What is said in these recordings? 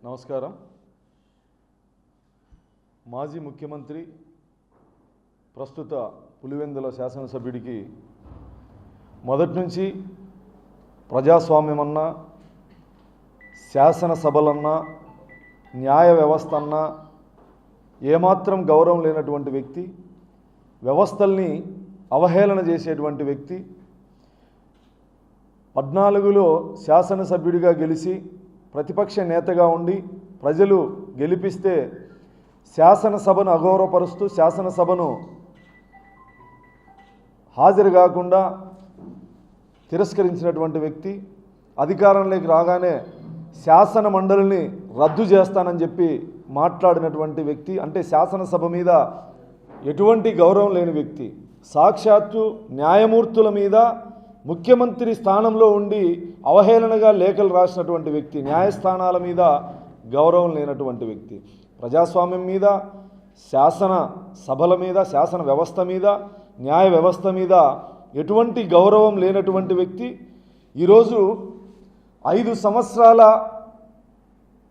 నమస్కారం. మాజీ ముఖ్యమంత్రి ప్రస్తుత పులివెందుల శాసనసభ్యుడికి మొదటి నుంచి ప్రజాస్వామ్యమన్నా శాసనసభలన్నా న్యాయ వ్యవస్థ అన్నా ఏమాత్రం గౌరవం లేనటువంటి వ్యక్తి, వ్యవస్థల్ని అవహేళన చేసేటువంటి వ్యక్తి. 14లో శాసనసభ్యుడిగా గెలిచి ప్రతిపక్ష నేతగా ఉండి ప్రజలు గెలిపిస్తే శాసనసభను అగౌరవపరుస్తూ శాసనసభను హాజరు కాకుండా తిరస్కరించినటువంటి వ్యక్తి. అధికారంలోకి రాగానే శాసన మండలిని రద్దు చేస్తానని చెప్పి మాట్లాడినటువంటి వ్యక్తి. అంటే శాసనసభ మీద ఎటువంటి గౌరవం లేని వ్యక్తి. సాక్షాత్తు న్యాయమూర్తుల మీద ముఖ్యమంత్రి స్థానంలో ఉండి అవహేళనగా లేఖలు రాసినటువంటి వ్యక్తి. న్యాయస్థానాల మీద గౌరవం లేనటువంటి వ్యక్తి. ప్రజాస్వామ్యం మీద, శాసన సభల మీద, శాసన వ్యవస్థ మీద, న్యాయ వ్యవస్థ మీద ఎటువంటి గౌరవం లేనటువంటి వ్యక్తి. ఈరోజు 5 సంవత్సరాల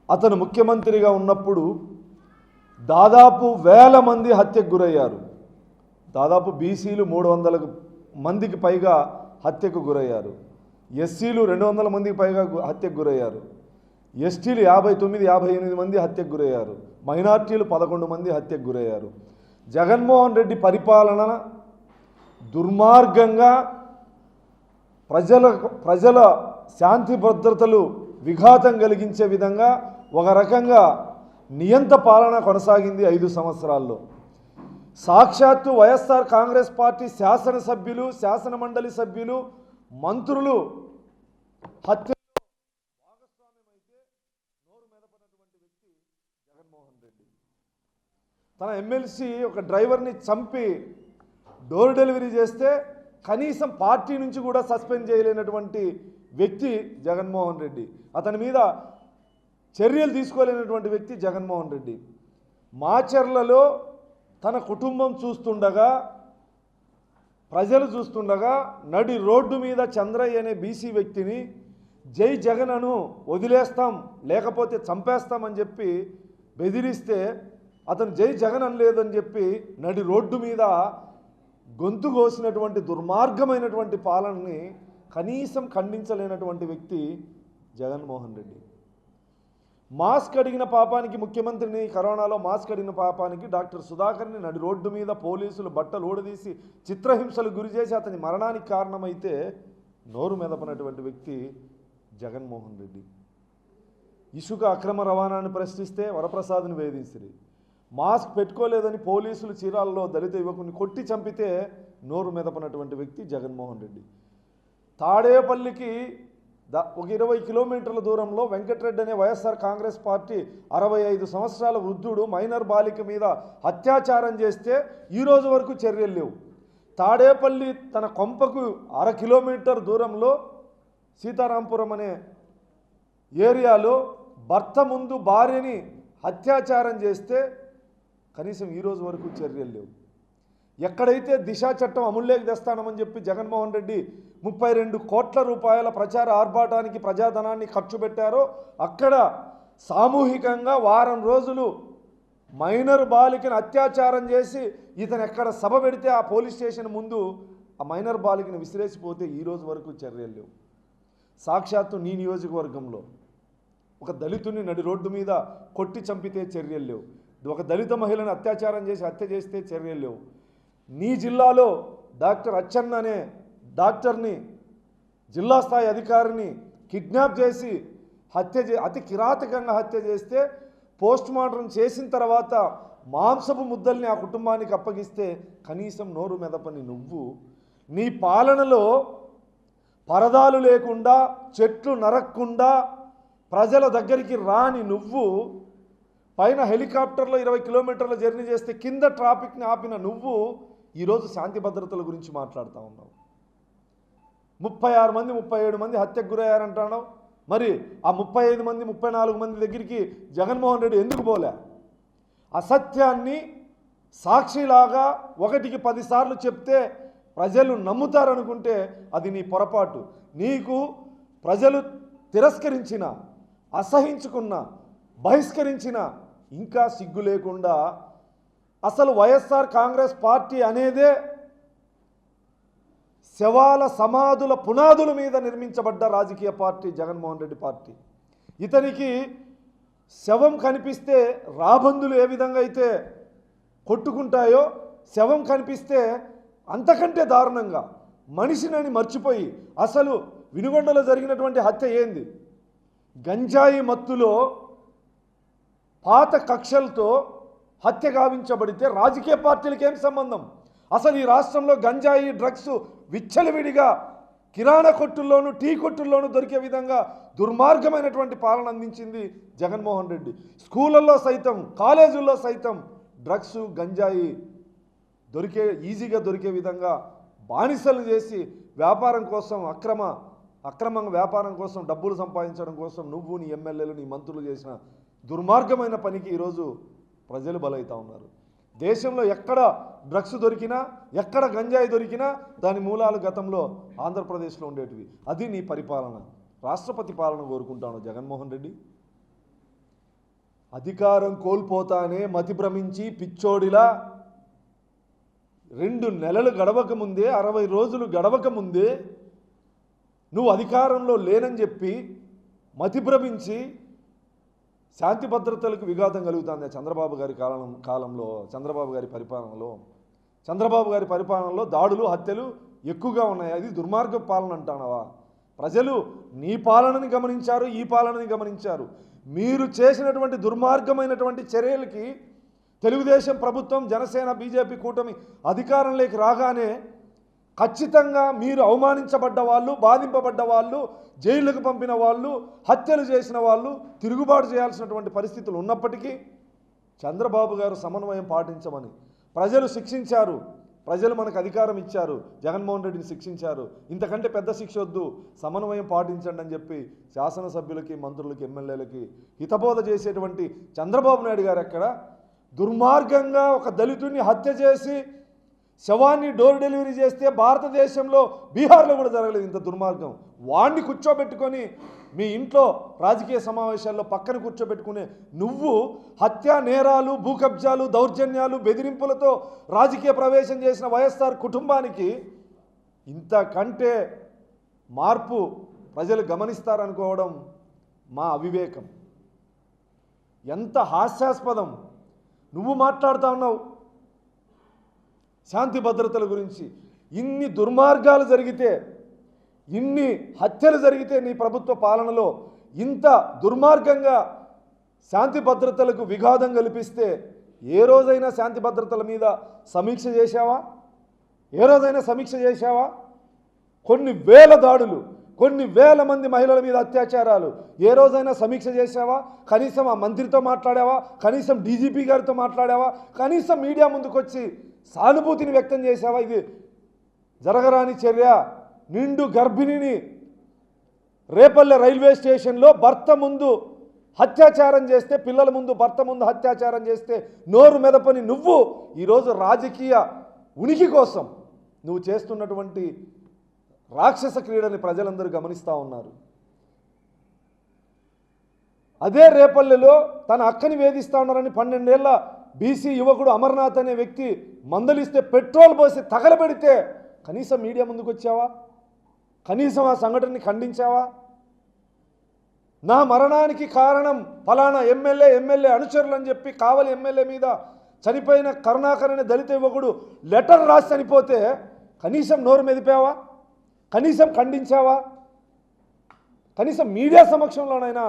అతను ముఖ్యమంత్రిగా ఉన్నప్పుడు దాదాపు 1000 మంది హత్యకు గురయ్యారు. దాదాపు బీసీలు 300 మందికి పైగా హత్యకు గురయ్యారు. ఎస్సీలు 200 మందికి పైగా హత్యకు గురయ్యారు. ఎస్టీలు 59-58 మంది హత్యకు గురయ్యారు. మైనార్టీలు 11 మంది హత్యకు గురయ్యారు. జగన్మోహన్ రెడ్డి పరిపాలన దుర్మార్గంగా ప్రజల శాంతి భద్రతలు విఘాతం కలిగించే విధంగా ఒక రకంగా నియంత పాలన కొనసాగింది 5 సంవత్సరాల్లో. సాక్షాత్తు వైఎస్ఆర్ కాంగ్రెస్ పార్టీ శాసనసభ్యులు, శాసన మండలి సభ్యులు, మంత్రులు హత్యలో భాగస్వామ్యమైతే నోరు మెదపనటువంటి వ్యక్తి జగన్మోహన్ రెడ్డి. తన ఎమ్మెల్సీ ఒక డ్రైవర్ని చంపి డోర్ డెలివరీ చేస్తే కనీసం పార్టీ నుంచి కూడా సస్పెండ్ చేయలేనటువంటి వ్యక్తి జగన్మోహన్ రెడ్డి. అతని మీద చర్యలు తీసుకోలేనటువంటి వ్యక్తి జగన్మోహన్ రెడ్డి. మాచర్లలో తన కుటుంబం చూస్తుండగా, ప్రజలు చూస్తుండగా నడి రోడ్డు మీద చంద్రయ్య అనే బీసీ వ్యక్తిని జై జగన్ అను, వదిలేస్తాం లేకపోతే చంపేస్తామని చెప్పి బెదిరిస్తే అతను జై జగన్ అనలేదని చెప్పి నడి రోడ్డు మీద గొంతు కోసినటువంటి దుర్మార్గమైనటువంటి పాలనని కనీసం ఖండించలేనటువంటి వ్యక్తి జగన్మోహన్ రెడ్డి. మాస్క్ అడిగిన పాపానికి ముఖ్యమంత్రిని, కరోనాలో మాస్క్ అడిగిన పాపానికి డాక్టర్ సుధాకర్ని నడి రోడ్డు మీద పోలీసులు బట్టలు ఊడదీసి చిత్రహింసలు గురి చేసి అతని మరణానికి కారణమైతే నోరు మెదపనటువంటి వ్యక్తి జగన్మోహన్ రెడ్డి. ఇసుక అక్రమ రవాణాను ప్రశ్నిస్తే వరప్రసాద్ని వేధించింది. మాస్క్ పెట్టుకోలేదని పోలీసులు చీరాలలో దళిత యువకుని కొట్టి చంపితే నోరు మెదపనటువంటి వ్యక్తి జగన్మోహన్ రెడ్డి. తాడేపల్లికి ఒక 20 కిలోమీటర్ల దూరంలో వెంకటరెడ్డి అనే వైఎస్ఆర్ కాంగ్రెస్ పార్టీ 65 సంవత్సరాల వృద్ధుడు మైనర్ బాలిక మీద అత్యాచారం చేస్తే ఈరోజు వరకు చర్యలు లేవు. తాడేపల్లి తన కొంపకు 1/2 కిలోమీటర్ దూరంలో సీతారాంపురం అనే ఏరియాలో భర్త ముందు భార్యని అత్యాచారం చేస్తే కనీసం ఈరోజు వరకు చర్యలు లేవు. ఎక్కడైతే దిశా చట్టం అమల్లోకి తెస్తానమని చెప్పి జగన్మోహన్ రెడ్డి 32 కోట్ల రూపాయల ప్రచార ఆర్భాటానికి ప్రజాధనాన్ని ఖర్చు పెట్టారో అక్కడ సామూహికంగా వారం రోజులు మైనర్ బాలికను అత్యాచారం చేసి ఇతను ఎక్కడ సభ పెడితే ఆ పోలీస్ స్టేషన్ ముందు ఆ మైనర్ బాలికను విసిరేసిపోతే ఈరోజు వరకు చర్యలు లేవు. సాక్షాత్తు నీ నియోజకవర్గంలో ఒక దళితుని నడి రోడ్డు మీద కొట్టి చంపితే చర్యలు లేవు. ఒక దళిత మహిళను అత్యాచారం చేసి హత్య చేస్తే చర్యలు లేవు. నీ జిల్లాలో డాక్టర్ అచ్చన్న అనే డాక్టర్ని, జిల్లా స్థాయి అధికారిని కిడ్నాప్ చేసి అతి కిరాతకంగా హత్య చేస్తే పోస్ట్ మార్టం చేసిన తర్వాత మాంసపు ముద్దల్ని ఆ కుటుంబానికి అప్పగిస్తే కనీసం నోరు మెదపని నువ్వు, నీ పాలనలో పరదాలు లేకుండా, చెట్లు నరక్కుండా, ప్రజల దగ్గరికి రాని నువ్వు, పైన హెలికాప్టర్లో 20 కిలోమీటర్ల జర్నీ చేస్తే కింద ట్రాఫిక్ని ఆపిన నువ్వు ఈరోజు శాంతి భద్రతల గురించి మాట్లాడుతూ ఉన్నావు. 36 మంది 37 మంది హత్యకు గురయ్యారంటున్నావు. మరి ఆ 35 మంది 34 మంది దగ్గరికి జగన్మోహన్ రెడ్డి ఎందుకు పోలే? అసత్యాన్ని సాక్షిలాగా 1కి 10 సార్లు చెప్తే ప్రజలు నమ్ముతారనుకుంటే అది నీ పొరపాటు. నీకు ప్రజలు తిరస్కరించిన, అసహించుకున్న బహిష్కరించిన ఇంకా సిగ్గు లేకుండా అసలు వైఎస్ఆర్ కాంగ్రెస్ పార్టీ అనేదే శవాల సమాధుల పునాదుల మీద నిర్మించబడ్డ రాజకీయ పార్టీ జగన్మోహన్ రెడ్డి పార్టీ. ఇతనికి శవం కనిపిస్తే రాబందులు ఏ విధంగా అయితే కొట్టుకుంటాయో, శవం కనిపిస్తే అంతకంటే దారుణంగా మనిషినని మర్చిపోయి అసలు వినుగొండలో జరిగినటువంటి హత్య ఏంది? గంజాయి మత్తులో పాత కక్షలతో హత్య గావించబడితే రాజకీయ పార్టీలకు ఏం సంబంధం? అసలు ఈ రాష్ట్రంలో గంజాయి డ్రగ్స్ విచ్చలవిడిగా కిరాణా కొట్టుల్లోనూ టీ కొట్టుల్లోనూ దొరికే విధంగా దుర్మార్గమైనటువంటి పాలన అందించింది జగన్మోహన్ రెడ్డి. స్కూళ్ళల్లో సైతం కాలేజీల్లో సైతం డ్రగ్స్ గంజాయి ఈజీగా దొరికే విధంగా బానిసలు చేసి వ్యాపారం కోసం అక్రమంగా వ్యాపారం కోసం డబ్బులు సంపాదించడం కోసం నువ్వు నీ ఎమ్మెల్యేలు నీ మంత్రులు చేసిన దుర్మార్గమైన పనికి ఈరోజు ప్రజలు బలవుతూ ఉన్నారు. దేశంలో ఎక్కడ డ్రగ్స్ దొరికినా, ఎక్కడ గంజాయి దొరికినా దాని మూలాలు గతంలో ఆంధ్రప్రదేశ్లో ఉండేటివి. అది నీ పరిపాలన. రాష్ట్రపతి పాలన కోరుకుంటాను జగన్మోహన్ రెడ్డి. అధికారం కోల్పోతానే మతి భ్రమించి పిచ్చోడిలా 2 నెలలు గడవక ముందే, 60 రోజులు గడవక ముందే నువ్వు అధికారంలో లేనని చెప్పి మతి భ్రమించి శాంతి భద్రతలకు విఘాతం కలుగుతుంది చంద్రబాబు గారి కాలంలో చంద్రబాబు గారి పరిపాలనలో దాడులు హత్యలు ఎక్కువగా ఉన్నాయి. అది దుర్మార్గ పాలన అంటానవా? ప్రజలు నీ పాలనని గమనించారు, ఈ పాలనని గమనించారు. మీరు చేసినటువంటి దుర్మార్గమైనటువంటి చర్యలకి తెలుగుదేశం ప్రభుత్వం, జనసేన, బీజేపీ కూటమి అధికారంలోకి రాగానే ఖచ్చితంగా మీరు అవమానించబడ్డ వాళ్ళు, బాధింపబడ్డ వాళ్ళు, జైలుకు పంపిన వాళ్ళు, హత్యలు చేసిన వాళ్ళు, తిరుగుబాటు చేయాల్సినటువంటి పరిస్థితులు ఉన్నప్పటికీ చంద్రబాబు గారు సమన్వయం పాటించమని ప్రజలు శిక్షించారు. ప్రజలు మనకు అధికారం ఇచ్చారు, జగన్మోహన్ రెడ్డిని శిక్షించారు. ఇంతకంటే పెద్ద శిక్ష వద్దు, సమన్వయం పాటించండి అని చెప్పి శాసనసభ్యులకి, మంత్రులకి, ఎమ్మెల్యేలకి హితబోధ చేసేటువంటి చంద్రబాబు నాయుడు గారు ఎక్కడ దుర్మార్గంగా ఒక దళితుడిని హత్య చేసి శవాన్ని డోర్ డెలివరీ చేస్తే భారతదేశంలో బీహార్లో కూడా జరగలేదు ఇంత దుర్మార్గం. వాడిని కూర్చోబెట్టుకొని మీ ఇంట్లో రాజకీయ సమావేశాల్లో పక్కన కూర్చోబెట్టుకునే నువ్వు హత్య నేరాలు, భూ కబ్జాలు, దౌర్జన్యాలు, బెదిరింపులతో రాజకీయ ప్రవేశం చేసిన వైఎస్ఆర్ కుటుంబానికి ఇంతకంటే మార్పు ప్రజలు గమనిస్తారనుకోవడం మా అవివేకం. ఎంత హాస్యాస్పదం. నువ్వు మాట్లాడుతూ ఉన్నావు శాంతి భద్రతల గురించి. ఇన్ని దుర్మార్గాలు జరిగితే, ఇన్ని హత్యలు జరిగితే నీ ప్రభుత్వ పాలనలో ఇంత దుర్మార్గంగా శాంతి భద్రతలకు విఘాతం కల్పిస్తే ఏ రోజైనా శాంతి భద్రతల మీద సమీక్ష చేశావా? ఏ రోజైనా సమీక్ష చేశావా? కొన్ని వేల దాడులు, కొన్ని వేల మంది మహిళల మీద అత్యాచారాలు ఏ రోజైనా సమీక్ష చేశావా? కనీసం ఆ మంత్రితో మాట్లాడావా? కనీసం డీజీపీ గారితో మాట్లాడావా? కనీసం మీడియా ముందుకొచ్చి సానుభూతిని వ్యక్తం చేశావా? ఇది జరగరాని చర్య. నిండు గర్భిణిని రేపల్లె రైల్వే స్టేషన్లో భర్త ముందు అత్యాచారం చేస్తే, పిల్లల ముందు భర్త ముందు అత్యాచారం చేస్తే నోరు మెదపని నువ్వు ఈరోజు రాజకీయ ఉనికి కోసం నువ్వు చేస్తున్నటువంటి రాక్షస క్రీడని ప్రజలందరూ గమనిస్తూ ఉన్నారు. అదే రేపల్లెలో తన అక్కని వేధిస్తూ ఉన్నారని 12 ఏళ్ల బీసీ యువకుడు అమర్నాథ్ అనే వ్యక్తి మందలిస్తే పెట్రోల్ పోసి తగలబెడితే కనీసం మీడియా ముందుకు వచ్చావా? కనీసం ఆ సంఘటనని ఖండించావా? నా మరణానికి కారణం ఫలానా ఎమ్మెల్యే అనుచరులు అని చెప్పి కావలి ఎమ్మెల్యే మీద చనిపోయిన కరుణాకర్ అనే దళిత యువకుడు లెటర్ రాసి చనిపోతే కనీసం నోరు మెదిపావా? కనీసం ఖండించావా? కనీసం మీడియా సమక్షంలోనైనా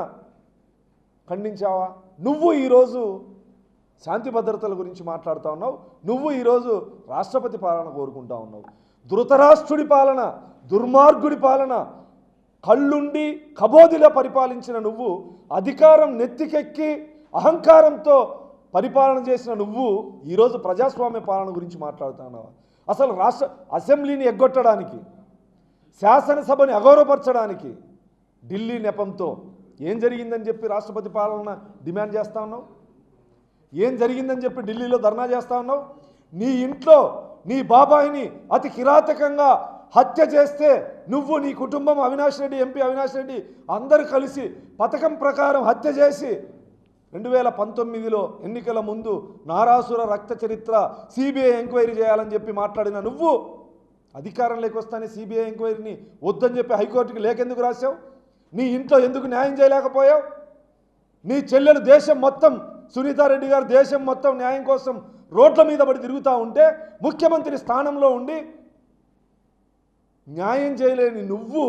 ఖండించావా? నువ్వు ఈరోజు శాంతి భద్రతల గురించి మాట్లాడుతూ ఉన్నావు. నువ్వు ఈరోజు రాష్ట్రపతి పాలన కోరుకుంటా ఉన్నావు. ధృతరాష్ట్రుడి పాలన, దుర్మార్గుడి పాలన, కళ్ళుండి కబోదిలా పరిపాలించిన నువ్వు, అధికారం నెత్తికెక్కి అహంకారంతో పరిపాలన చేసిన నువ్వు ఈరోజు ప్రజాస్వామ్య పాలన గురించి మాట్లాడుతున్నావు. అసలు అసెంబ్లీని ఎగ్గొట్టడానికి, శాసనసభని అగౌరవపరచడానికి ఢిల్లీ నెపంతో ఏం జరిగిందని చెప్పి రాష్ట్రపతి పాలన డిమాండ్ చేస్తా ఉన్నావు? ఏం జరిగిందని చెప్పి ఢిల్లీలో ధర్నా చేస్తా ఉన్నావు? నీ ఇంట్లో నీ బాబాయిని అతి కిరాతకంగా హత్య చేస్తే నువ్వు, నీ కుటుంబం, అవినాష్ రెడ్డి, ఎంపీ అవినాష్ రెడ్డి అందరూ కలిసి పథకం ప్రకారం హత్య చేసి 2019లో ఎన్నికల ముందు నారాసుర రక్త చరిత్ర సిబిఐ ఎంక్వైరీ చేయాలని చెప్పి మాట్లాడిన నువ్వు అధికారంలోకి వస్తానే సిబిఐ ఎంక్వైరీని వద్దని చెప్పి హైకోర్టుకి లేఖ ఎందుకు రాశావు? నీ ఇంట్లో ఎందుకు న్యాయం చేయలేకపోయావు? నీ చెల్లెలు దేశం మొత్తం, సునీతారెడ్డి గారు దేశం మొత్తం న్యాయం కోసం రోడ్ల మీద పడి తిరుగుతూ ఉంటే ముఖ్యమంత్రి స్థానంలో ఉండి న్యాయం చేయలేని నువ్వు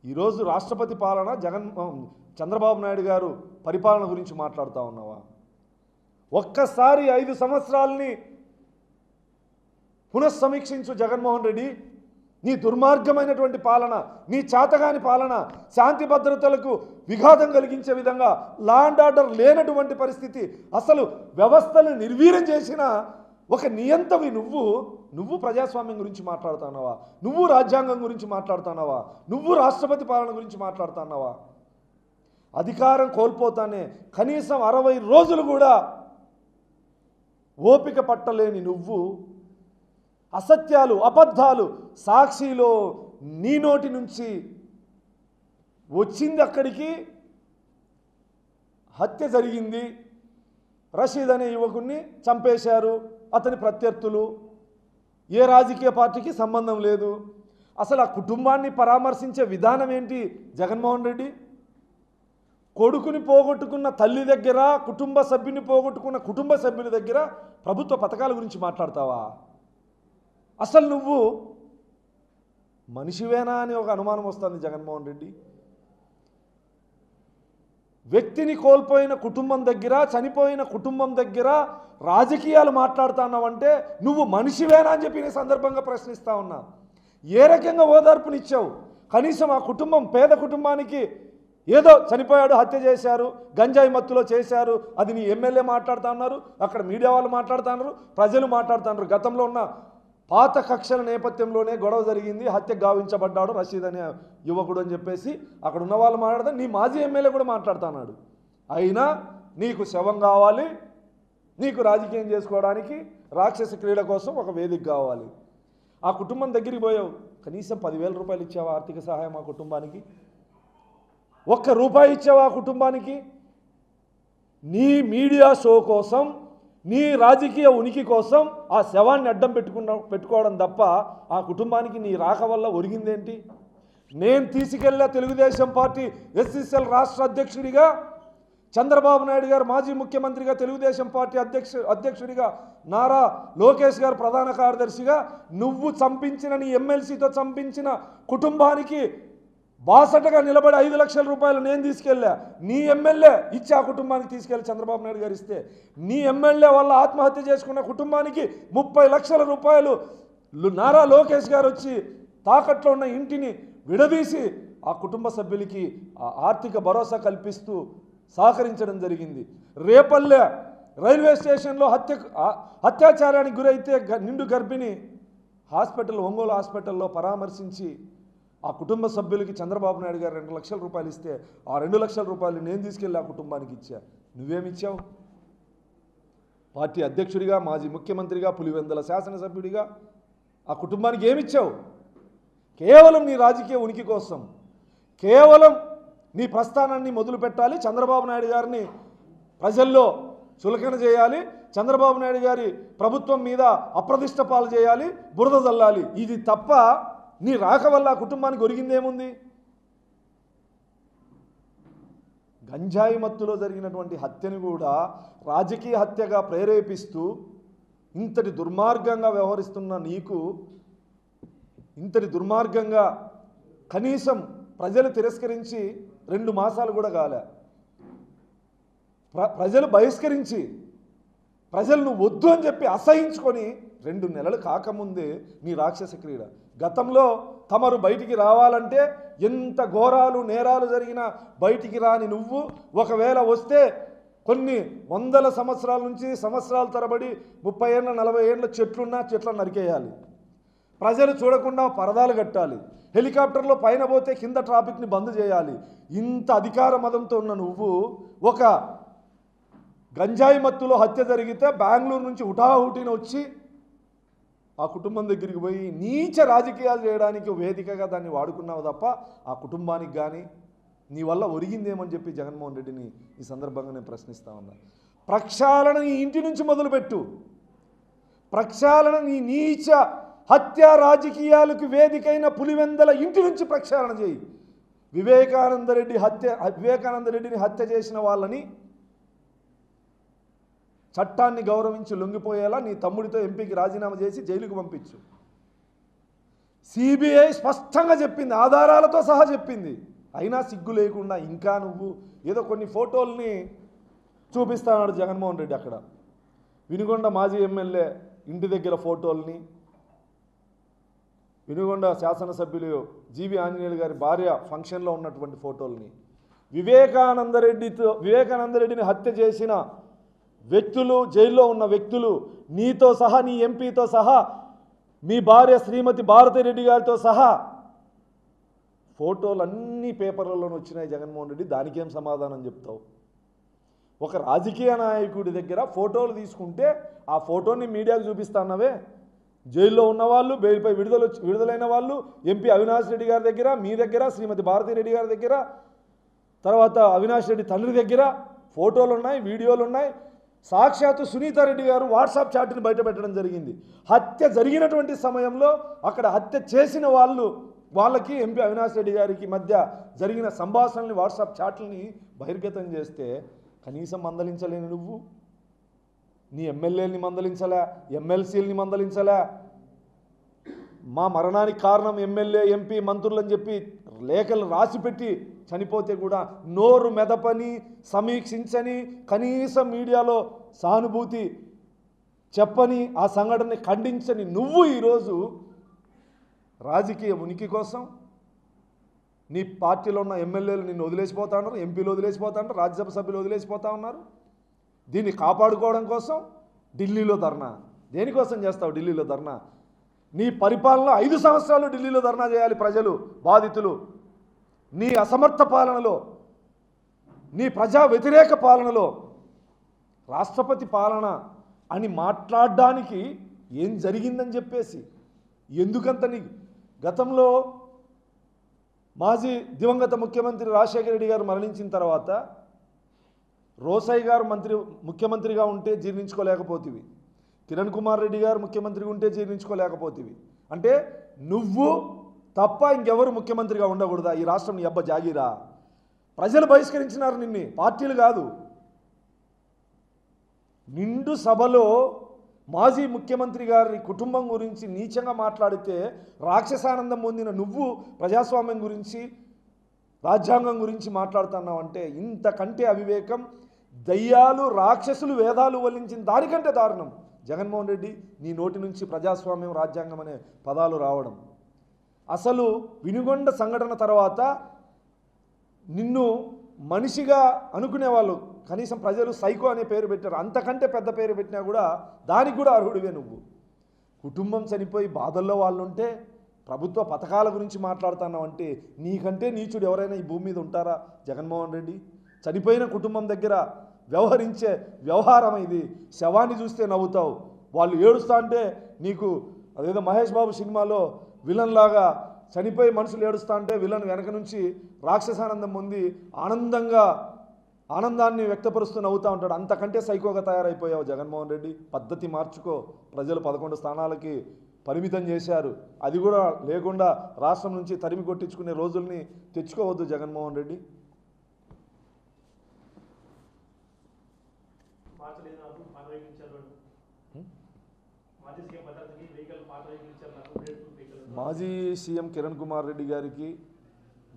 ఈరోజు రాష్ట్రపతి పాలన చంద్రబాబు నాయుడు గారు పరిపాలన గురించి మాట్లాడుతూ ఉన్నావా? ఒక్కసారి 5 సంవత్సరాలని పునఃసమీక్షించు జగన్మోహన్ రెడ్డి. నీ దుర్మార్గమైనటువంటి పాలన, నీ చేతగాని పాలన, శాంతి భద్రతలకు విఘాతం కలిగించే విధంగా, లా అండ్ ఆర్డర్ లేనటువంటి పరిస్థితి, అసలు వ్యవస్థను నిర్వీర్యం చేసిన ఒక నియంతవి నువ్వు ప్రజాస్వామ్యం గురించి మాట్లాడుతున్నావా? నువ్వు రాజ్యాంగం గురించి మాట్లాడుతున్నావా? నువ్వు రాష్ట్రపతి పాలన గురించి మాట్లాడుతున్నావా? అధికారం కోల్పోతానే కనీసం 60 రోజులు కూడా ఓపిక పట్టలేని నువ్వు అసత్యాలు, అబద్ధాలు, సాక్షిలో నీ నోటి నుంచి వచ్చింది అక్కడికి హత్య జరిగింది, రషీద్ అనే యువకుడిని చంపేశారు, అతని ప్రత్యర్థులు, ఏ రాజకీయ పార్టీకి సంబంధం లేదు. అసలు ఆ కుటుంబాన్ని పరామర్శించే విధానం ఏంటి జగన్మోహన్ రెడ్డి? కొడుకుని పోగొట్టుకున్న తల్లి దగ్గర, కుటుంబ సభ్యుని పోగొట్టుకున్న కుటుంబ సభ్యుల దగ్గర ప్రభుత్వ పథకాల గురించి మాట్లాడతావా? అసలు నువ్వు మనిషివేనా అని ఒక అనుమానం వస్తుంది జగన్మోహన్ రెడ్డి. వ్యక్తిని కోల్పోయిన కుటుంబం దగ్గర, చనిపోయిన కుటుంబం దగ్గర రాజకీయాలు మాట్లాడుతున్నావంటే నువ్వు మనిషివేనా అని చెప్పి నేను సందర్భంగా ప్రశ్నిస్తా ఉన్నా. ఏ రకంగా ఓదార్పునిచ్చావు? కనీసం ఆ కుటుంబం, పేద కుటుంబానికి ఏదో చనిపోయాడు, హత్య చేశారు, గంజాయి మత్తులో చేశారు, అది నీ ఎమ్మెల్యే మాట్లాడుతూ ఉన్నారు, అక్కడ మీడియా వాళ్ళు మాట్లాడుతున్నారు, ప్రజలు మాట్లాడుతున్నారు. గతంలో ఉన్న పాత కక్షల నేపథ్యంలోనే గొడవ జరిగింది, హత్య గావించబడ్డాడు రషీద్ అనే యువకుడు అని చెప్పేసి అక్కడ ఉన్న వాళ్ళు మాట్లాడతారు. నీ మాజీ ఎమ్మెల్యే కూడా మాట్లాడుతున్నాడు. అయినా నీకు శవం కావాలి, నీకు రాజకీయం చేసుకోవడానికి రాక్షస క్రీడ కోసం ఒక వేదిక కావాలి. ఆ కుటుంబం దగ్గరికి పోయావు, కనీసం 10,000 రూపాయలు ఇచ్చావా ఆర్థిక సహాయం ఆ కుటుంబానికి? ₹1 ఇచ్చావా ఆ కుటుంబానికి? నీ మీడియా షో కోసం, నీ రాజకీయ ఉనికి కోసం ఆ శవాన్ని అడ్డం పెట్టుకోవడం తప్ప ఆ కుటుంబానికి నీ రాక వల్ల ఒరిగిందేంటి? నేను తీసుకెళ్ళా తెలుగుదేశం పార్టీ ఎస్సీసీఎల్ రాష్ట్ర అధ్యక్షుడిగా, చంద్రబాబు నాయుడు గారు మాజీ ముఖ్యమంత్రిగా, తెలుగుదేశం పార్టీ అధ్యక్షుడిగా, నారా లోకేష్ గారు ప్రధాన కార్యదర్శిగా, నువ్వు చంపించిన, నీ ఎమ్మెల్సీతో చంపించిన కుటుంబానికి బాసటగా నిలబడి 5 లక్షల రూపాయలు నేను తీసుకెళ్ళా. నీ ఎమ్మెల్యే ఇచ్చి ఆ కుటుంబానికి తీసుకెళ్ళి చంద్రబాబు నాయుడు గారు ఇస్తే, నీ ఎమ్మెల్యే వల్ల ఆత్మహత్య చేసుకున్న కుటుంబానికి 30 లక్షల రూపాయలు నారా లోకేష్ గారు వచ్చి తాకట్లో ఉన్న ఇంటిని విడదీసి ఆ కుటుంబ సభ్యులకి ఆర్థిక భరోసా కల్పిస్తూ సహకరించడం జరిగింది. రేపల్లె రైల్వే స్టేషన్లో అత్యాచారానికి గురైతే నిండు గర్భిణి ఒంగోలు హాస్పిటల్లో పరామర్శించి ఆ కుటుంబ సభ్యులకి చంద్రబాబు నాయుడు గారు 2 లక్షల రూపాయలు ఇస్తే ఆ 2 లక్షల రూపాయలు నేను తీసుకెళ్ళి ఆ కుటుంబానికి ఇచ్చా. నువ్వేమిచ్చావు? పార్టీ అధ్యక్షుడిగా, మాజీ ముఖ్యమంత్రిగా, పులివెందుల శాసనసభ్యుడిగా ఆ కుటుంబానికి ఏమిచ్చావు? కేవలం నీ రాజకీయ ఉనికి కోసం, కేవలం నీ ప్రస్థానాన్ని మొదలు పెట్టాలి, చంద్రబాబు నాయుడు గారిని ప్రజల్లో చులకన చేయాలి, చంద్రబాబు నాయుడు గారి ప్రభుత్వం మీద అప్రదిష్ట పాలు చేయాలి, బురద జల్లాలి. ఇది తప్ప నీ రాక వల్ల ఆ కుటుంబానికి ఒరిగిందేముంది? గంజాయి మత్తులో జరిగినటువంటి హత్యను కూడా రాజకీయ హత్యగా ప్రేరేపిస్తూ ఇంతటి దుర్మార్గంగా వ్యవహరిస్తున్న నీకు, ఇంతటి దుర్మార్గంగా కనీసం ప్రజలు తిరస్కరించి 2 మాసాలు కూడా కాలే, ప్రజలు బహిష్కరించి, ప్రజలు నువ్వు వద్దు అని చెప్పి అసహించుకొని 2 నెలలు కాకముందే నీ రాక్షస క్రీడ. గతంలో తమరు బయటికి రావాలంటే ఎంత ఘోరాలు, నేరాలు జరిగినా బయటికి రాని నువ్వు ఒకవేళ వస్తే కొన్ని వందల సంవత్సరాల నుంచి సంవత్సరాల తరబడి 30 ఏళ్ళ 40 ఏళ్ళ చెట్లను నరికేయాలి, ప్రజలు చూడకుండా పరదాలు కట్టాలి, హెలికాప్టర్లో పైన పోతే కింద ట్రాఫిక్ని బంద్ చేయాలి. ఇంత అధికార మదంతో ఉన్న నువ్వు ఒక గంజాయి మత్తులో హత్య జరిగితే బెంగళూరు నుంచి హుటాహుటిన వచ్చి ఆ కుటుంబం దగ్గరికి పోయి నీచ రాజకీయాలు చేయడానికి వేదికగా దాన్ని వాడుకున్నావు తప్ప ఆ కుటుంబానికి కానీ నీ వల్ల ఒరిగిందేమని చెప్పి జగన్మోహన్ రెడ్డిని ఈ సందర్భంగా నేను ప్రశ్నిస్తా ఉన్నా. ప్రక్షాళన నీ ఇంటి నుంచి మొదలుపెట్టు. ప్రక్షాళన నీ నీచ హత్య రాజకీయాలకు వేదికైన పులివెందల ఇంటి నుంచి ప్రక్షాళన చేయి. వివేకానంద రెడ్డిని హత్య చేసిన వాళ్ళని చట్టాన్ని గౌరవించి లొంగిపోయేలా నీ తమ్ముడితో ఎంపీకి రాజీనామా చేసి జైలుకు పంపించు. సిబిఐ స్పష్టంగా చెప్పింది, ఆధారాలతో సహా చెప్పింది. అయినా సిగ్గు లేకుండా ఇంకా నువ్వు ఏదో కొన్ని ఫోటోల్ని చూపిస్తాడు జగన్మోహన్ రెడ్డి. అక్కడ వినుగొండ మాజీ ఎమ్మెల్యే ఇంటి దగ్గర ఫోటోల్ని, వినుగొండ శాసనసభ్యులు జీవి ఆంజనేయులు గారి భార్య ఫంక్షన్లో ఉన్నటువంటి ఫోటోల్ని, వివేకానంద రెడ్డిని హత్య చేసిన వ్యక్తులు, జైల్లో ఉన్న వ్యక్తులు, నీతో సహా, నీ ఎంపీతో సహా, మీ భార్య శ్రీమతి భారతిరెడ్డి గారితో సహా ఫోటోలు అన్నీ పేపర్లలోనే వచ్చినాయి జగన్మోహన్ రెడ్డి. దానికేం సమాధానం చెప్తావు? ఒక రాజకీయ నాయకుడి దగ్గర ఫోటోలు తీసుకుంటే ఆ ఫోటోని మీడియాకు చూపిస్తానవే. జైల్లో ఉన్నవాళ్ళు, బెయిల్పై విడుదలైన వాళ్ళు, ఎంపీ అవినాష్ రెడ్డి గారి దగ్గర, మీ దగ్గర, శ్రీమతి భారతిరెడ్డి గారి దగ్గర, తర్వాత అవినాష్ రెడ్డి తండ్రి దగ్గర ఫోటోలు ఉన్నాయి, వీడియోలు ఉన్నాయి. సాక్షాత్తు సునీతారెడ్డి గారు వాట్సాప్ చాట్ని బయటపెట్టడం జరిగింది. హత్య జరిగినటువంటి సమయంలో అక్కడ హత్య చేసిన వాళ్ళకి ఎంపీ అవినాష్ రెడ్డి గారికి మధ్య జరిగిన సంభాషణల్ని, వాట్సాప్ చాట్లని బహిర్గతం చేస్తే కనీసం మందలించలేని నువ్వు నీ ఎమ్మెల్యేలని మందలించలే, ఎమ్మెల్సీలని మందలించలే. మా మరణానికి కారణం ఎమ్మెల్యే, ఎంపీ, మంత్రులని చెప్పి లేఖలు రాసిపెట్టి చనిపోతే కూడా నోరు మెదపని, సమీక్షించని, కనీసం మీడియాలో సానుభూతి చెప్పని, ఆ సంఘటనని ఖండించని నువ్వు ఈరోజు రాజకీయ ఉనికి కోసం నీ పార్టీలో ఉన్న ఎమ్మెల్యేలు నిన్ను వదిలేసిపోతా ఉన్నారు, ఎంపీలు వదిలేసిపోతా ఉన్నారు, రాజ్యసభ సభ్యులు వదిలేసిపోతా ఉన్నారు. దీన్ని కాపాడుకోవడం కోసం ఢిల్లీలో ధర్నా. దేనికోసం చేస్తావు ఢిల్లీలో ధర్నా? నీ పరిపాలన 5 సంవత్సరాలు ఢిల్లీలో ధర్నా చేయాలి ప్రజలు, బాధితులు. నీ అసమర్థ పాలనలో, నీ ప్రజా వ్యతిరేక పాలనలో రాష్ట్రపతి పాలన అని మాట్లాడడానికి ఏం జరిగిందని చెప్పేసి ఎందుకంత నీ గతంలో మాజీ దివంగత ముఖ్యమంత్రి రాజశేఖర రెడ్డి గారు మరణించిన తర్వాత రోసయ్య గారు ముఖ్యమంత్రిగా ఉంటే జీర్ణించుకోలేకపోతేవి, కిరణ్ కుమార్ రెడ్డి గారు ముఖ్యమంత్రిగా ఉంటే జీర్ణించుకోలేకపోతేవి. అంటే నువ్వు తప్ప ఇంకెవరు ముఖ్యమంత్రిగా ఉండకూడదా? ఈ రాష్ట్రం నీ అబ్బ జాగీరా? ప్రజలు బహిష్కరించినారు నిన్ను, పార్టీలు కాదు. నిండు సభలో మాజీ ముఖ్యమంత్రి గారి కుటుంబం గురించి నీచంగా మాట్లాడితే రాక్షసానందం పొందిన నువ్వు ప్రజాస్వామ్యం గురించి, రాజ్యాంగం గురించి మాట్లాడుతున్నావు అంటే ఇంతకంటే అవివేకం, దయ్యాలు, రాక్షసులు వేదాలు వల్లించిన దానికంటే దారుణం జగన్మోహన్ రెడ్డి నీ నోటి నుంచి ప్రజాస్వామ్యం, రాజ్యాంగం అనే పదాలు రావడం. అసలు వినుగొండ సంఘటన తర్వాత నిన్ను మనిషిగా అనుకునేవాళ్ళు, కనీసం ప్రజలు సైకో అనే పేరు పెట్టారు. అంతకంటే పెద్ద పేరు పెట్టినా కూడా దానికి కూడా అర్హుడివే నువ్వు. కుటుంబం చనిపోయి బాధల్లో వాళ్ళు ఉంటే ప్రభుత్వ పథకాల గురించి మాట్లాడుతున్నావు అంటే నీకంటే నీచుడు ఎవరైనా ఈ భూమి మీద ఉంటారా జగన్మోహన్ రెడ్డి? చనిపోయిన కుటుంబం దగ్గర వ్యవహరించే వ్యవహారం ఇది. శవాన్ని చూస్తే నవ్వుతావు, వాళ్ళు ఏడుస్తా అంటే నీకు అదేదో మహేష్ బాబు సినిమాలో విలన్ లాగా చనిపోయి మనుషులు ఏడుస్తా అంటే విలన్ వెనక నుంచి రాక్షసానందం పొంది ఆనందాన్ని వ్యక్తపరుస్తూ నవ్వుతూ ఉంటాడు. అంతకంటే సైకోగా తయారైపోయావు జగన్మోహన్ రెడ్డి. పద్ధతి మార్చుకో. ప్రజలు 11 స్థానాలకి పరిమితం చేశారు. అది కూడా లేకుండా రాష్ట్రం నుంచి తరిమి కొట్టించుకునే రోజుల్ని తెచ్చుకోవద్దు జగన్మోహన్ రెడ్డి. మాజీ సీఎం కిరణ్ కుమార్ రెడ్డి గారికి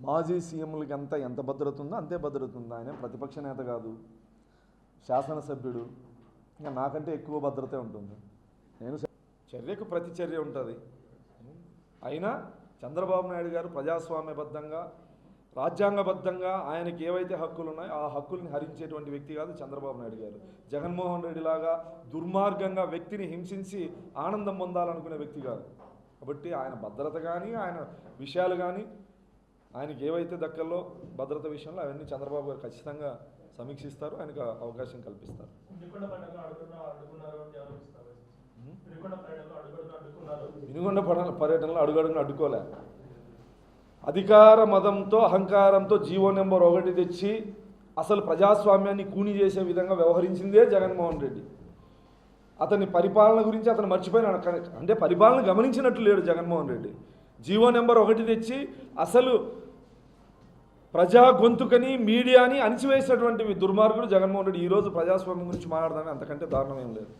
మాజీ సీఎంలకి అంతా ఎంత భద్రత ఉందో అంతే భద్రత ఉంది. ఆయన ప్రతిపక్ష నేత కాదు, శాసనసభ్యుడు. ఇంకా నాకంటే ఎక్కువ భద్రతే ఉంటుంది. నేను చర్యకు ప్రతి చర్య ఉంటుంది. అయినా చంద్రబాబు నాయుడు గారు ప్రజాస్వామ్యబద్ధంగా, రాజ్యాంగబద్ధంగా ఆయనకి ఏవైతే హక్కులు ఉన్నాయో ఆ హక్కుల్ని హరించేటువంటి వ్యక్తి కాదు చంద్రబాబు నాయుడు గారు. జగన్మోహన్ రెడ్డి లాగా దుర్మార్గంగా వ్యక్తిని హింసించి ఆనందం పొందాలనుకునే వ్యక్తి కాదు. కాబట్టి ఆయన భద్రత కానీ, ఆయన విషయాలు కానీ, ఆయనకి ఏవైతే దక్కల్లో భద్రత విషయంలో అవన్నీ చంద్రబాబు గారు ఖచ్చితంగా సమీక్షిస్తారు, ఆయనకు అవకాశం కల్పిస్తారు. వినుగొండ పర్యటనలో అడుగడుగున అడ్డుకోలే. అధికార మదంతో అహంకారంతో జీవో నెంబర్ 1 తెచ్చి అసలు ప్రజాస్వామ్యాన్ని కూని చేసే విధంగా వ్యవహరించిందే జగన్మోహన్ రెడ్డి. అతని పరిపాలన గురించి అతను మర్చిపోయినాడు. అంటే పరిపాలన గమనించినట్లు లేడు జగన్మోహన్ రెడ్డి. జీవో నెంబర్ 1 తెచ్చి అసలు ప్రజా గొంతుకని మీడియాని అణిచివేసినటువంటి దుర్మార్గుడు జగన్మోహన్ రెడ్డి. ఈరోజు ప్రజాస్వామ్యం గురించి మాట్లాడదామని అంతకంటే దారుణం ఏం లేదు.